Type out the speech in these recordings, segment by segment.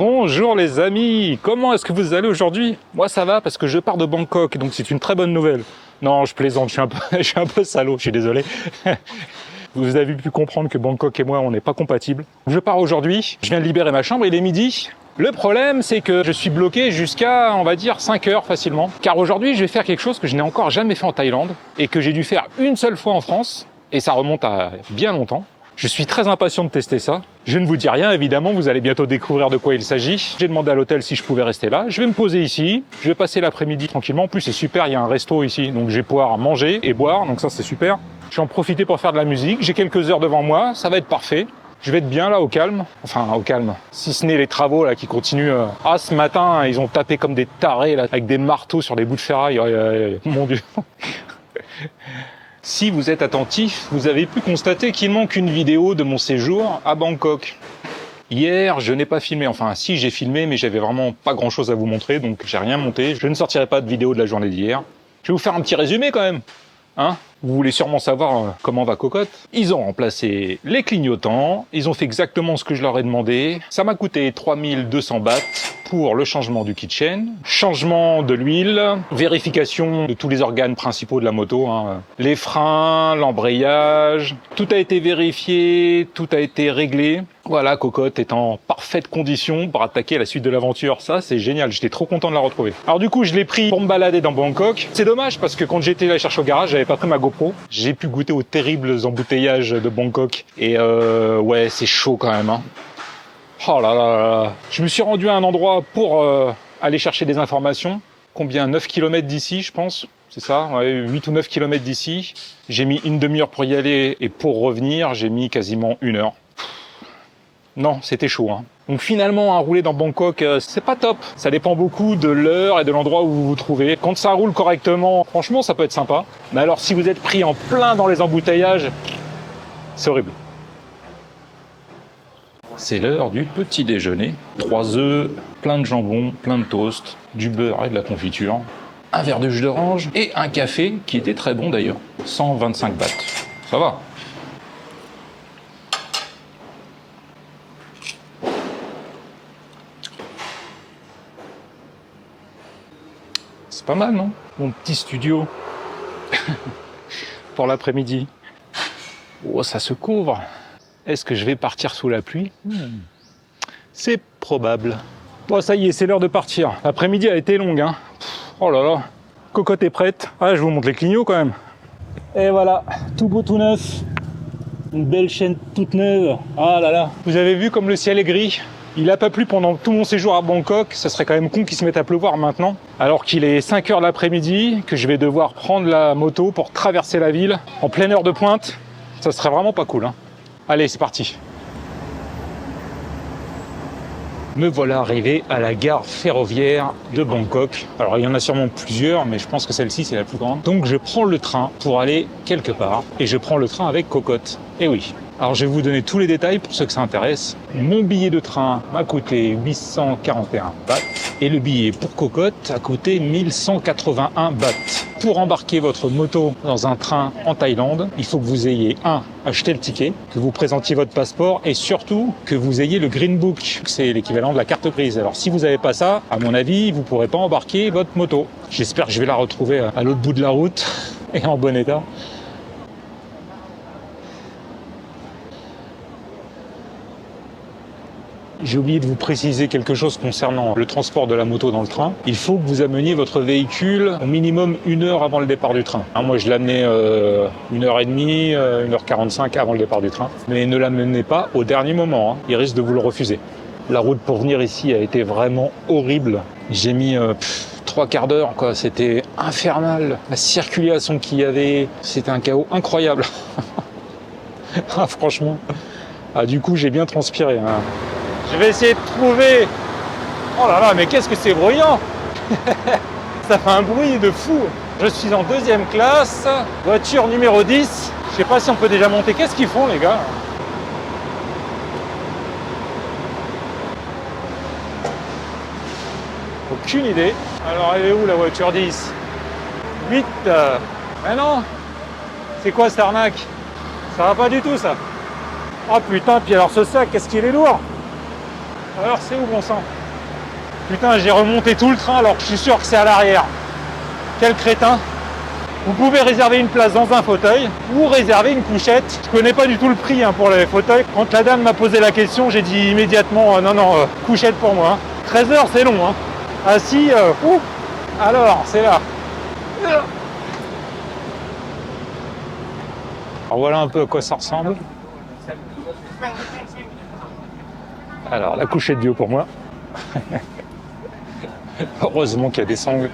Bonjour les amis, comment est-ce que vous allez aujourd'hui? Moi ça va parce que je pars de Bangkok, donc c'est une très bonne nouvelle. Non, je plaisante, je suis un peu salaud, je suis désolé. Vous avez pu comprendre que Bangkok et moi, on n'est pas compatibles. Je pars aujourd'hui, je viens de libérer ma chambre, il est midi. Le problème, c'est que je suis bloqué jusqu'à, on va dire, 5 heures facilement. Car aujourd'hui, je vais faire quelque chose que je n'ai encore jamais fait en Thaïlande et que j'ai dû faire une seule fois en France, et ça remonte à bien longtemps. Je suis très impatient de tester ça. Je ne vous dis rien, évidemment, vous allez bientôt découvrir de quoi il s'agit. J'ai demandé à l'hôtel si je pouvais rester là. Je vais me poser ici, je vais passer l'après-midi tranquillement. En plus, c'est super, il y a un resto ici, donc je vais pouvoir manger et boire, donc ça c'est super. Je vais en profiter pour faire de la musique, j'ai quelques heures devant moi, ça va être parfait. Je vais être bien là, au calme. Enfin, au calme. Si ce n'est les travaux là qui continuent. Ah, ce matin, ils ont tapé comme des tarés là, avec des marteaux sur des bouts de ferraille. Mon Dieu. Si vous êtes attentif, vous avez pu constater qu'il manque une vidéo de mon séjour à Bangkok. Hier, je n'ai pas filmé. Enfin, si, j'ai filmé, mais j'avais vraiment pas grand-chose à vous montrer, donc j'ai rien monté. Je ne sortirai pas de vidéo de la journée d'hier. Je vais vous faire un petit résumé quand même. Hein? Vous voulez sûrement savoir comment va Cocotte. Ils ont remplacé les clignotants, ils ont fait exactement ce que je leur ai demandé. Ça m'a coûté 3200 bahts pour le changement du kitchen, changement de l'huile, vérification de tous les organes principaux de la moto, hein. Les freins, l'embrayage, tout a été vérifié, tout a été réglé. Voilà, Cocotte est en parfaite condition pour attaquer la suite de l'aventure. Ça, c'est génial, j'étais trop content de la retrouver. Alors du coup, je l'ai pris pour me balader dans Bangkok. C'est dommage parce que quand j'étais là chercher au garage, j'avais pas pris ma GoPro. J'ai pu goûter aux terribles embouteillages de Bangkok. Et ouais, c'est chaud quand même, hein. Oh là là là. Je me suis rendu à un endroit pour aller chercher des informations. Combien? 9 km d'ici, je pense. C'est ça, ouais, 8 ou 9 km d'ici. J'ai mis une demi-heure pour y aller et pour revenir, j'ai mis quasiment 1 heure. Non, c'était chaud, hein. Donc finalement, rouler dans Bangkok, c'est pas top. Ça dépend beaucoup de l'heure et de l'endroit où vous vous trouvez. Quand ça roule correctement, franchement, ça peut être sympa. Mais alors, si vous êtes pris en plein dans les embouteillages, c'est horrible. C'est l'heure du petit déjeuner. 3 œufs, plein de jambon, plein de toast, du beurre et de la confiture, un verre de jus d'orange et un café qui était très bon d'ailleurs. 125 bahts. Ça va. C'est pas mal, non? Mon petit studio pour l'après-midi. Oh, ça se couvre. Est-ce que je vais partir sous la pluie? C'est probable. Bon, ça y est, c'est l'heure de partir. L'après-midi a été longue, hein. Oh là là. Cocotte est prête. Ah, je vous montre les clignots quand même. Et voilà, tout beau, tout neuf. Une belle chaîne toute neuve. Ah là là. Vous avez vu comme le ciel est gris? Il n'a pas plu pendant tout mon séjour à Bangkok. Ça serait quand même con qu'il se mette à pleuvoir maintenant. Alors qu'il est 5 heures l'après-midi, que je vais devoir prendre la moto pour traverser la ville en pleine heure de pointe. Ça serait vraiment pas cool, hein. Allez, c'est parti. Me voilà arrivé à la gare ferroviaire de Bangkok. Alors, il y en a sûrement plusieurs, mais je pense que celle-ci, c'est la plus grande. Donc, je prends le train pour aller quelque part. Et je prends le train avec Cocotte. Eh oui. Alors, je vais vous donner tous les détails pour ceux que ça intéresse. Mon billet de train m'a coûté 841 bahts. Et le billet pour Cocotte a coûté 1181 bahts. Pour embarquer votre moto dans un train en Thaïlande, il faut que vous ayez acheté le ticket, que vous présentiez votre passeport et surtout que vous ayez le Green Book. C'est l'équivalent de la carte grise. Alors si vous n'avez pas ça, à mon avis, vous ne pourrez pas embarquer votre moto. J'espère que je vais la retrouver à l'autre bout de la route et en bon état. J'ai oublié de vous préciser quelque chose concernant le transport de la moto dans le train. Il faut que vous ameniez votre véhicule au minimum 1 heure avant le départ du train. Moi, je l'amenais 1h30, 1h45 avant le départ du train. Mais ne l'amenez pas au dernier moment, hein. Il risque de vous le refuser. La route pour venir ici a été vraiment horrible. J'ai mis 3 quarts d'heure, quoi. C'était infernal. La circulation qu'il y avait, c'était un chaos incroyable. Ah, franchement. Ah, du coup, j'ai bien transpiré, hein. Je vais essayer de trouver... Oh là là, mais qu'est-ce que c'est bruyant. Ça fait un bruit de fou. Je suis en 2e classe, voiture numéro 10. Je sais pas si on peut déjà monter. Qu'est-ce qu'ils font, les gars? Aucune idée. Alors, elle est où, la voiture 10? 8. Mais non. C'est quoi cette arnaque? Ça va pas du tout, ça. Oh putain, puis alors ce sac, qu'est-ce qu'il est lourd. Alors c'est où bon sang? Putain, j'ai remonté tout le train alors que je suis sûr que c'est à l'arrière. Quel crétin. Vous pouvez réserver une place dans un fauteuil ou réserver une couchette. Je connais pas du tout le prix pour les fauteuils. Quand la dame m'a posé la question, j'ai dit immédiatement non, couchette pour moi. 13 heures, c'est long. Assis, alors, c'est là. Alors voilà un peu à quoi ça ressemble. Alors, la couchette bio pour moi. Heureusement qu'il y a des sangles.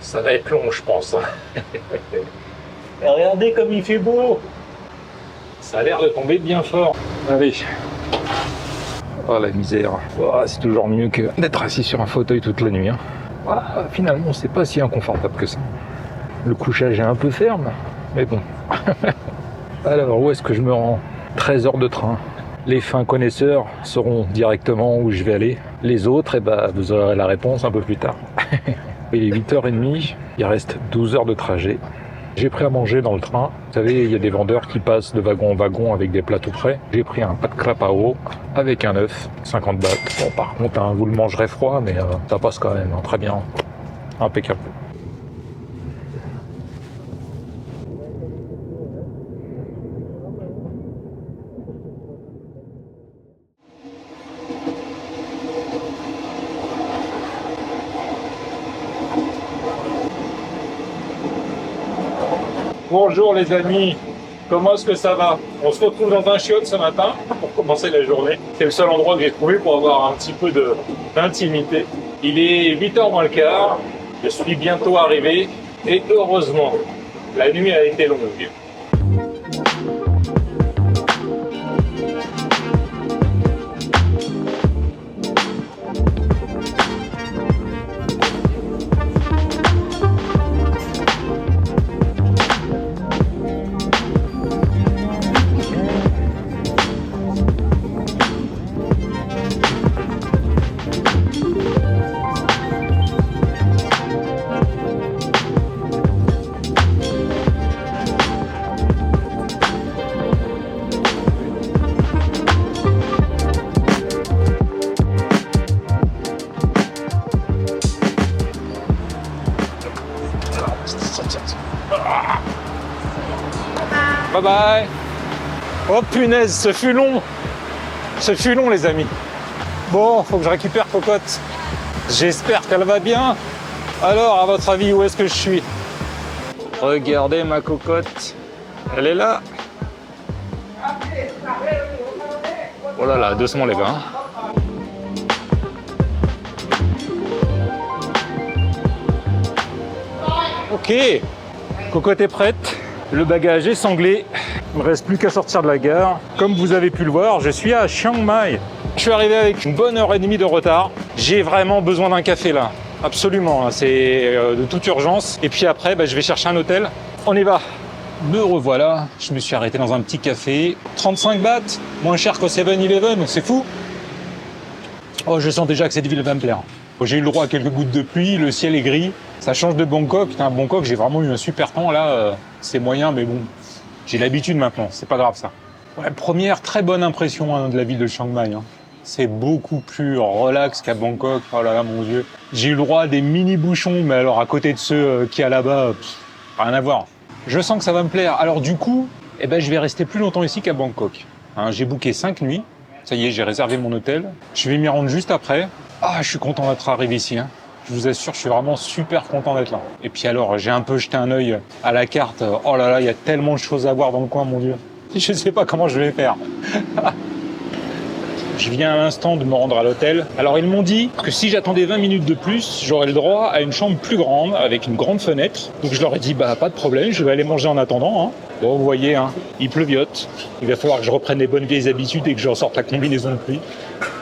Ça va être long, je pense. Regardez comme il fait beau. Ça a l'air de tomber bien fort. Allez. Oh la misère. Oh, c'est toujours mieux que d'être assis sur un fauteuil toute la nuit. Ah, finalement, c'est pas si inconfortable que ça. Le couchage est un peu ferme, mais bon. Alors, où est-ce que je me rends? 13 heures de train. Les fins connaisseurs sauront directement où je vais aller. Les autres, vous aurez la réponse un peu plus tard. Il est 8h30, il reste 12 heures de trajet. J'ai pris à manger dans le train. Vous savez, il y a des vendeurs qui passent de wagon en wagon avec des plats tout prêts. J'ai pris un pâte crapao avec un œuf, 50 bahts. Bon, par contre, vous le mangerez froid, mais ça passe quand même, très bien. Impeccable. Bonjour les amis, comment est-ce que ça va? On se retrouve dans un chiotte ce matin pour commencer la journée. C'est le seul endroit que j'ai trouvé pour avoir un petit peu d'intimité. Il est 8h moins le quart, je suis bientôt arrivé et heureusement, la nuit a été longue. Bye bye. Oh punaise, ce fut long. Ce fut long les amis. Bon, faut que je récupère Cocotte. J'espère qu'elle va bien. Alors, à votre avis, où est-ce que je suis? Regardez ma Cocotte. Elle est là. Oh là là, doucement les gars. Ok. Cocotte est prête. Le bagage est sanglé. Il ne me reste plus qu'à sortir de la gare. Comme vous avez pu le voir, je suis à Chiang Mai. Je suis arrivé avec une bonne heure et demie de retard. J'ai vraiment besoin d'un café là. Absolument, c'est de toute urgence. Et puis après, je vais chercher un hôtel. On y va. Me revoilà. Je me suis arrêté dans un petit café. 35 bahts, moins cher qu'au 7-Eleven, c'est fou. Oh, je sens déjà que cette ville va me plaire. J'ai eu le droit à quelques gouttes de pluie, le ciel est gris. Ça change de Bangkok. Bangkok, j'ai vraiment eu un super temps là. C'est moyen, mais bon, j'ai l'habitude maintenant. C'est pas grave ça. Ouais, première très bonne impression de la ville de Chiang Mai. C'est beaucoup plus relax qu'à Bangkok. Oh là là, mon Dieu. J'ai eu le droit à des mini bouchons, mais alors à côté de ceux qu'il y a là-bas, rien à voir. Je sens que ça va me plaire. Alors du coup, je vais rester plus longtemps ici qu'à Bangkok. J'ai booké 5 nuits. Ça y est, j'ai réservé mon hôtel. Je vais m'y rendre juste après. Ah, je suis content d'être arrivé ici. Je vous assure, je suis vraiment super content d'être là. Et puis alors, j'ai un peu jeté un œil à la carte. Oh là là, il y a tellement de choses à voir dans le coin, mon Dieu. Je sais pas comment je vais faire. Je viens à l'instant de me rendre à l'hôtel. Alors, ils m'ont dit que si j'attendais 20 minutes de plus, j'aurais le droit à une chambre plus grande, avec une grande fenêtre. Donc, je leur ai dit, pas de problème, je vais aller manger en attendant. Bon, vous voyez, il pleuviote. Il va falloir que je reprenne les bonnes vieilles habitudes et que je ressorte la combinaison de pluie.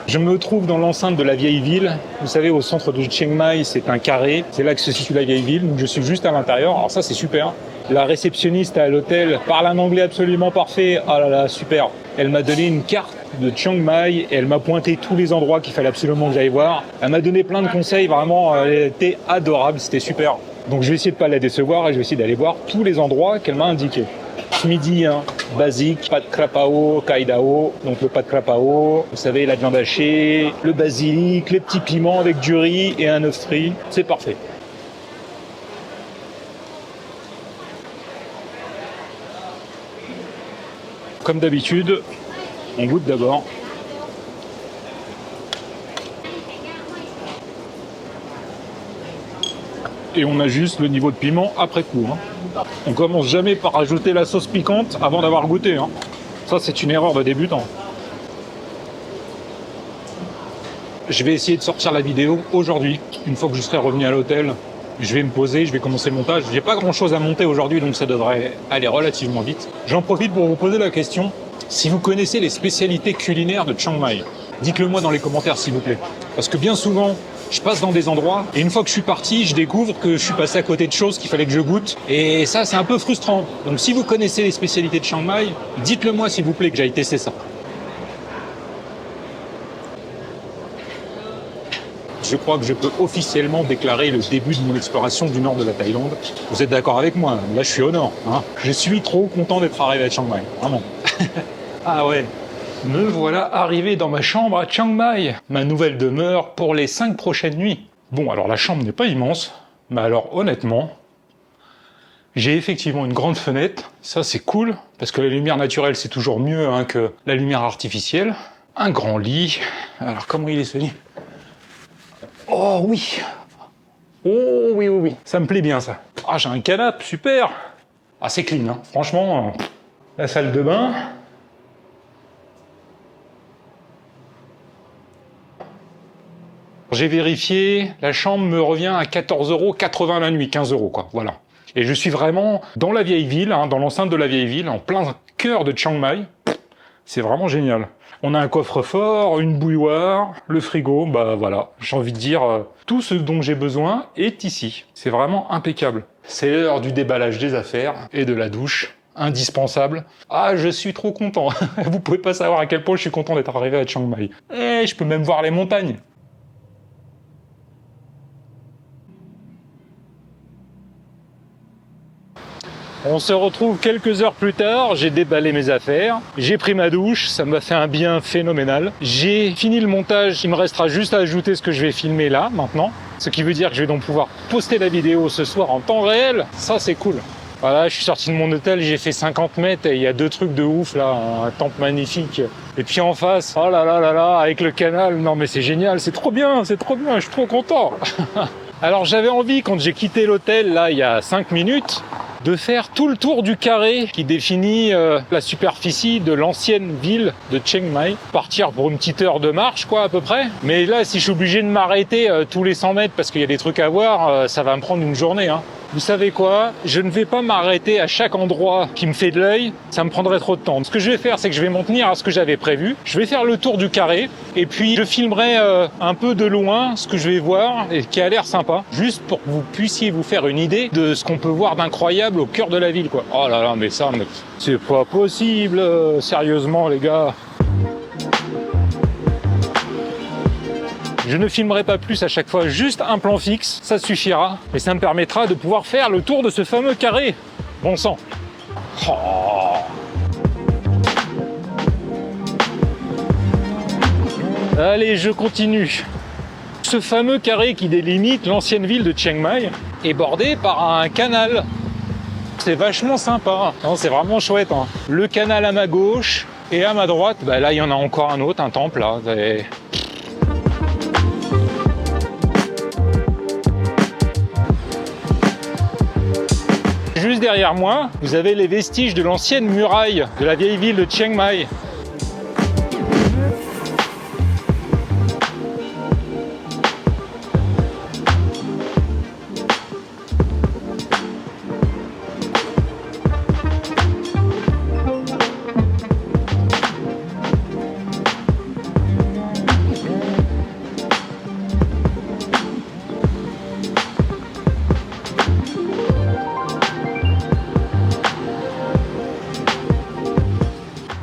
Je me trouve dans l'enceinte de la vieille ville. Vous savez, au centre de Chiang Mai, c'est un carré. C'est là que se situe la vieille ville. Donc, je suis juste à l'intérieur. Alors ça, c'est super. La réceptionniste à l'hôtel parle un anglais absolument parfait. Ah là là, super. Elle m'a donné une carte de Chiang Mai et elle m'a pointé tous les endroits qu'il fallait absolument que j'aille voir. Elle m'a donné plein de conseils, vraiment, elle était adorable, c'était super. Donc je vais essayer de pas la décevoir et je vais essayer d'aller voir tous les endroits qu'elle m'a indiqués. Ce midi, hein, basique, pâte krapao, kaidao, donc le pâte krapao, vous savez, la viande hachée, le basilic, les petits piments avec du riz et un œuf frit, c'est parfait. Comme d'habitude, on goûte d'abord. Et on ajuste le niveau de piment après coup. Hein. On commence jamais par ajouter la sauce piquante avant d'avoir goûté. Hein. Ça, c'est une erreur de débutant. Je vais essayer de sortir la vidéo aujourd'hui. Une fois que je serai revenu à l'hôtel, je vais me poser, je vais commencer le montage. J'ai pas grand chose à monter aujourd'hui, donc ça devrait aller relativement vite. J'en profite pour vous poser la question. Si vous connaissez les spécialités culinaires de Chiang Mai, dites-le moi dans les commentaires s'il vous plaît. Parce que bien souvent, je passe dans des endroits et une fois que je suis parti, je découvre que je suis passé à côté de choses qu'il fallait que je goûte. Et ça, c'est un peu frustrant. Donc si vous connaissez les spécialités de Chiang Mai, dites-le moi s'il vous plaît que j'aille tester ça. Je crois que je peux officiellement déclarer le début de mon exploration du nord de la Thaïlande. Vous êtes d'accord avec moi? Là, je suis au nord. Hein. Je suis trop content d'être arrivé à Chiang Mai. Vraiment. Ah ouais. Me voilà arrivé dans ma chambre à Chiang Mai, ma nouvelle demeure pour les 5 prochaines nuits. Bon, alors la chambre n'est pas immense, mais alors honnêtement, j'ai effectivement une grande fenêtre, ça c'est cool, parce que la lumière naturelle c'est toujours mieux hein, que la lumière artificielle. Un grand lit, alors comment il est ce lit? Oh oui! Oh oui, oui, oui, ça me plaît bien ça. Ah j'ai un canapé, super! Ah c'est clean, hein. Franchement, la salle de bain. J'ai vérifié, la chambre me revient à 14,80 € la nuit, 15 € quoi, voilà. Et je suis vraiment dans la vieille ville, hein, dans l'enceinte de la vieille ville, en plein cœur de Chiang Mai. C'est vraiment génial. On a un coffre-fort, une bouilloire, le frigo, bah voilà. J'ai envie de dire, tout ce dont j'ai besoin est ici. C'est vraiment impeccable. C'est l'heure du déballage des affaires et de la douche. Indispensable. Ah, je suis trop content. Vous pouvez pas savoir à quel point je suis content d'être arrivé à Chiang Mai. Et je peux même voir les montagnes. On se retrouve quelques heures plus tard, j'ai déballé mes affaires, j'ai pris ma douche, ça m'a fait un bien phénoménal. J'ai fini le montage, il me restera juste à ajouter ce que je vais filmer là, maintenant. Ce qui veut dire que je vais donc pouvoir poster la vidéo ce soir en temps réel, ça c'est cool. Voilà, je suis sorti de mon hôtel, j'ai fait 50 mètres et il y a 2 trucs de ouf là, un temple magnifique. Et puis en face, oh là là là là, avec le canal, non mais c'est génial, c'est trop bien, je suis trop content. Alors j'avais envie, quand j'ai quitté l'hôtel là il y a 5 minutes, de faire tout le tour du carré qui définit la superficie de l'ancienne ville de Chiang Mai. Partir pour une petite heure de marche, quoi, à peu près. Mais là, si je suis obligé de m'arrêter tous les 100 mètres parce qu'il y a des trucs à voir, ça va me prendre une journée, hein. Vous savez quoi? Je ne vais pas m'arrêter à chaque endroit qui me fait de l'œil, ça me prendrait trop de temps. Ce que je vais faire, c'est que je vais m'en tenir à ce que j'avais prévu. Je vais faire le tour du carré, et puis je filmerai un peu de loin ce que je vais voir, et qui a l'air sympa, juste pour que vous puissiez vous faire une idée de ce qu'on peut voir d'incroyable au cœur de la ville, quoi. Oh là là, mais ça, c'est pas possible, sérieusement, les gars. Je ne filmerai pas plus à chaque fois, juste un plan fixe, ça suffira. Et ça me permettra de pouvoir faire le tour de ce fameux carré. Bon sang. Oh. Allez, je continue. Ce fameux carré qui délimite l'ancienne ville de Chiang Mai est bordé par un canal. C'est vachement sympa, hein. C'est vraiment chouette, hein. Le canal à ma gauche et à ma droite, bah là il y en a encore un autre, un temple là. Juste derrière moi, vous avez les vestiges de l'ancienne muraille de la vieille ville de Chiang Mai.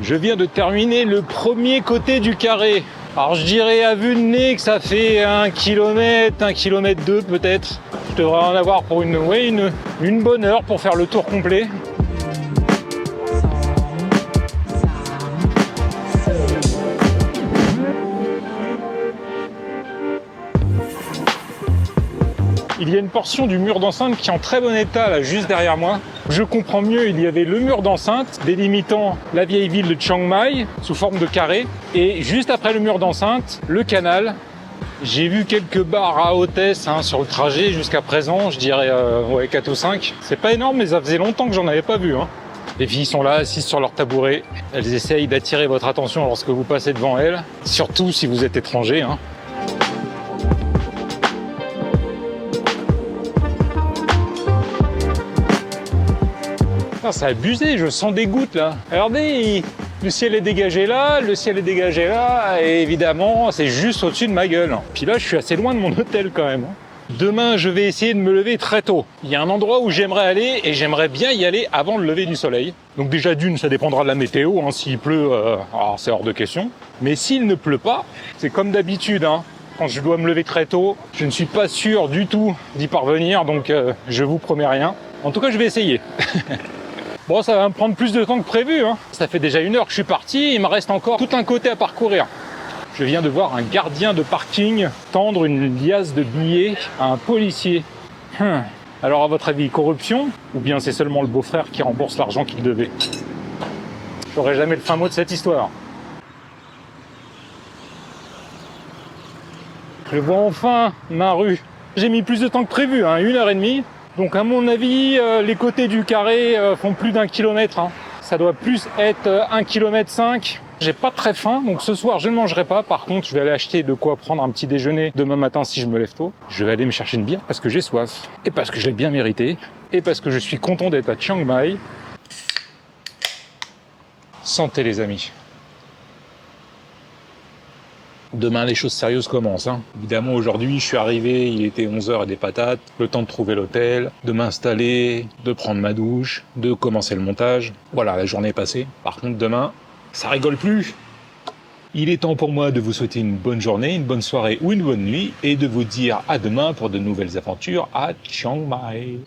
Je viens de terminer le premier côté du carré. Alors je dirais à vue de nez que ça fait 1 km, 1 km 2 peut-être. Je devrais en avoir pour une bonne heure pour faire le tour complet. Il y a une portion du mur d'enceinte qui est en très bon état, là, juste derrière moi. Je comprends mieux, il y avait le mur d'enceinte délimitant la vieille ville de Chiang Mai sous forme de carré. Et juste après le mur d'enceinte, le canal. J'ai vu quelques bars à hôtesse sur le trajet jusqu'à présent, je dirais 4 ou 5. C'est pas énorme, mais ça faisait longtemps que j'en avais pas vu. Les filles sont là, assises sur leur tabouret. Elles essayent d'attirer votre attention lorsque vous passez devant elles, surtout si vous êtes étranger. C'est abusé, je sens des gouttes là. Regardez, le ciel est dégagé là, le ciel est dégagé là, et évidemment, c'est juste au-dessus de ma gueule. Puis là, je suis assez loin de mon hôtel quand même. Demain, je vais essayer de me lever très tôt. Il y a un endroit où j'aimerais aller, et j'aimerais bien y aller avant le lever du soleil. Donc déjà d'une, ça dépendra de la météo. S'il pleut, alors c'est hors de question. Mais s'il ne pleut pas, c'est comme d'habitude. Quand je dois me lever très tôt, je ne suis pas sûr du tout d'y parvenir, donc je vous promets rien. En tout cas, je vais essayer. Bon, ça va me prendre plus de temps que prévu. Ça fait déjà 1 heure que je suis parti, il me reste encore tout un côté à parcourir. Je viens de voir un gardien de parking tendre une liasse de billets à un policier. Alors à votre avis, corruption? Ou bien c'est seulement le beau-frère qui rembourse l'argent qu'il devait? J'aurai jamais le fin mot de cette histoire. Je vois enfin ma rue. J'ai mis plus de temps que prévu, 1h30. Donc à mon avis, les côtés du carré font plus d'1 kilomètre. Ça doit plus être 1,5 km. J'ai pas très faim, donc ce soir je ne mangerai pas. Par contre, je vais aller acheter de quoi prendre un petit déjeuner demain matin si je me lève tôt. Je vais aller me chercher une bière parce que j'ai soif. Et parce que je l'ai bien mérité. Et parce que je suis content d'être à Chiang Mai. Santé les amis. Demain, les choses sérieuses commencent. Évidemment, aujourd'hui, je suis arrivé, il était 11h et des patates. Le temps de trouver l'hôtel, de m'installer, de prendre ma douche, de commencer le montage. Voilà, la journée est passée. Par contre, demain, ça rigole plus. Il est temps pour moi de vous souhaiter une bonne journée, une bonne soirée ou une bonne nuit et de vous dire à demain pour de nouvelles aventures à Chiang Mai.